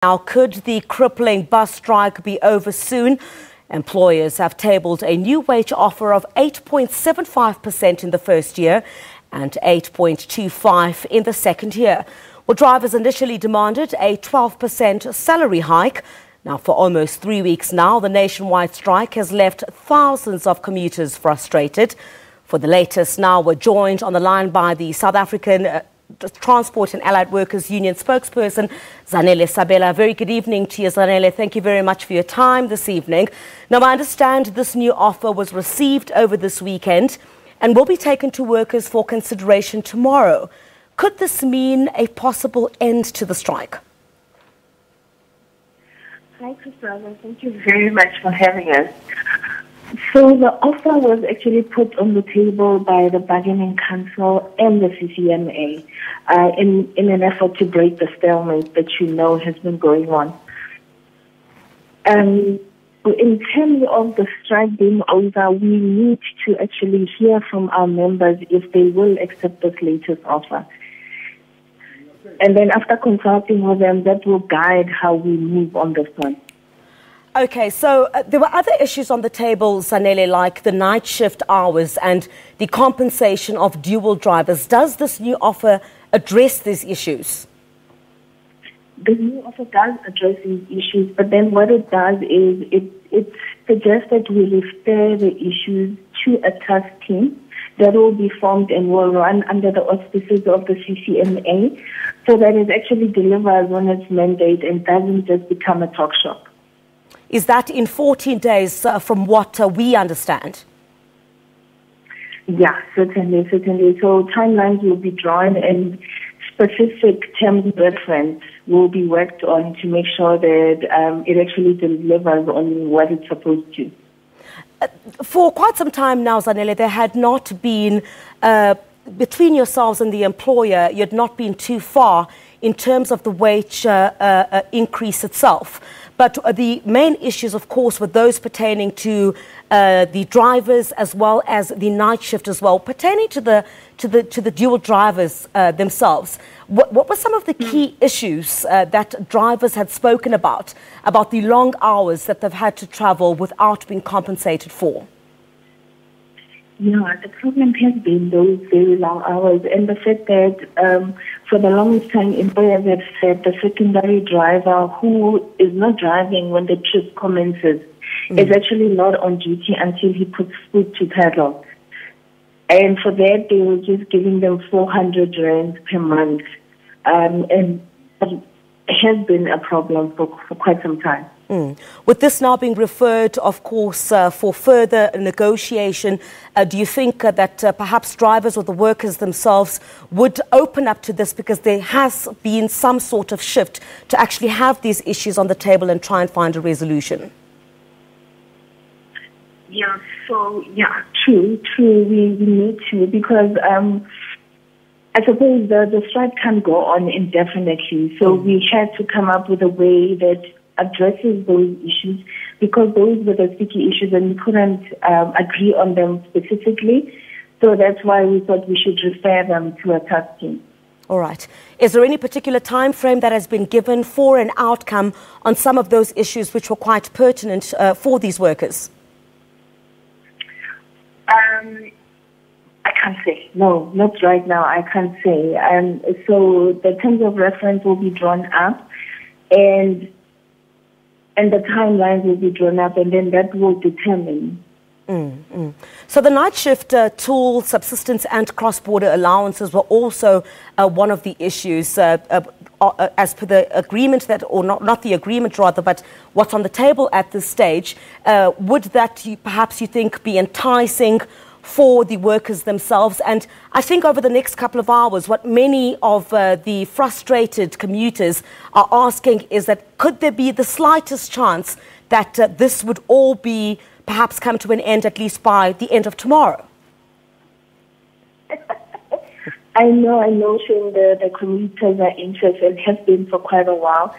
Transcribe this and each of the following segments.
Now, could the crippling bus strike be over soon? Employers have tabled a new wage offer of 8.75% in the first year and 8.25% in the second year. Well, drivers initially demanded a 12% salary hike. Now, for almost 3 weeks now, the nationwide strike has left thousands of commuters frustrated. For the latest now, we're joined on the line by the South African Transport and Allied Workers Union spokesperson, Zanele Sabela. Very good evening to you, Zanele. Thank you very much for your time this evening. Now, I understand this new offer was received over this weekend and will be taken to workers for consideration tomorrow. Could this mean a possible end to the strike? Hi, Christina. Thank you very much for having us. So the offer was actually put on the table by the Bargaining Council and the CCMA in an effort to break the stalemate that has been going on. In terms of the strike being over, we need to actually hear from our members if they will accept this latest offer. And then after consulting with them, that will guide how we move on this one. Okay, so there were other issues on the table, Zanele, like the night shift hours and the compensation of dual drivers. Does this new offer address these issues? The new offer does address these issues, but then what it does is it suggests that we refer the issues to a task team that will be formed and will run under the auspices of the CCMA so that it actually delivers on its mandate and doesn't just become a talk shop. Is that in 14 days from what we understand? Yeah, certainly. So timelines will be drawn and specific terms of reference will be worked on to make sure that it actually delivers on what it's supposed to. For quite some time now, Zanele, there had not been, between yourselves and the employer, you had not been too far in terms of the wage increase itself. But the main issues, of course, were those pertaining to the drivers as well as the night shift as well, pertaining to the dual drivers themselves. What were some of the key issues that drivers had spoken about the long hours that they've had to travel without being compensated for? Yeah, the problem has been those very long hours and the fact that for the longest time employers have said the secondary driver who is not driving when the trip commences is actually not on duty until he puts food to pedal. And for that they were just giving them 400 rand per month. And it has been a problem for quite some time. With this now being referred, of course, for further negotiation, do you think that perhaps drivers or the workers themselves would open up to this because there has been some sort of shift to actually have these issues on the table and try and find a resolution? Yeah, true. We need to because I suppose the strike can't go on indefinitely. So we had to come up with a way that addresses those issues because those were the sticky issues and we couldn't agree on them specifically. So that's why we thought we should refer them to a task team. All right. Is there any particular time frame that has been given for an outcome on some of those issues which were quite pertinent for these workers? I can't say. No, not right now. I can't say. So the terms of reference will be drawn up and the timelines will be drawn up, and then that will determine. So the night shift tool, subsistence and cross-border allowances were also one of the issues as per the agreement that, or not the agreement rather, but what's on the table at this stage. Would that perhaps you think be enticing for the workers themselves? And I think over the next couple of hours, what many of the frustrated commuters are asking is that could there be the slightest chance that this would all be perhaps come to an end at least by the end of tomorrow? I know, Shane, the commuters are interested and have been for quite a while.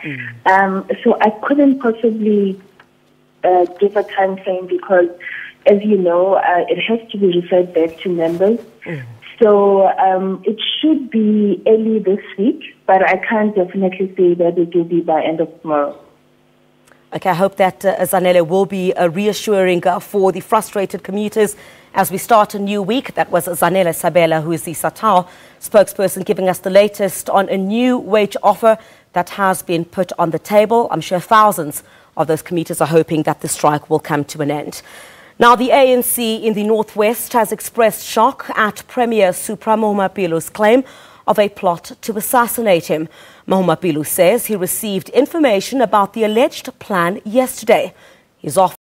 So I couldn't possibly give a time frame because as you know, it has to be referred back to members. So it should be early this week, but I can't definitely say that it will be by end of tomorrow. Okay, I hope that Zanele will be reassuring for the frustrated commuters as we start a new week. That was Zanele Sabela, who is the SATAL spokesperson, giving us the latest on a new wage offer that has been put on the table. I'm sure thousands of those commuters are hoping that the strike will come to an end. Now, the ANC in the Northwest has expressed shock at Premier Supra Mahumapilo's claim of a plot to assassinate him. Mahumapilo says he received information about the alleged plan yesterday. His office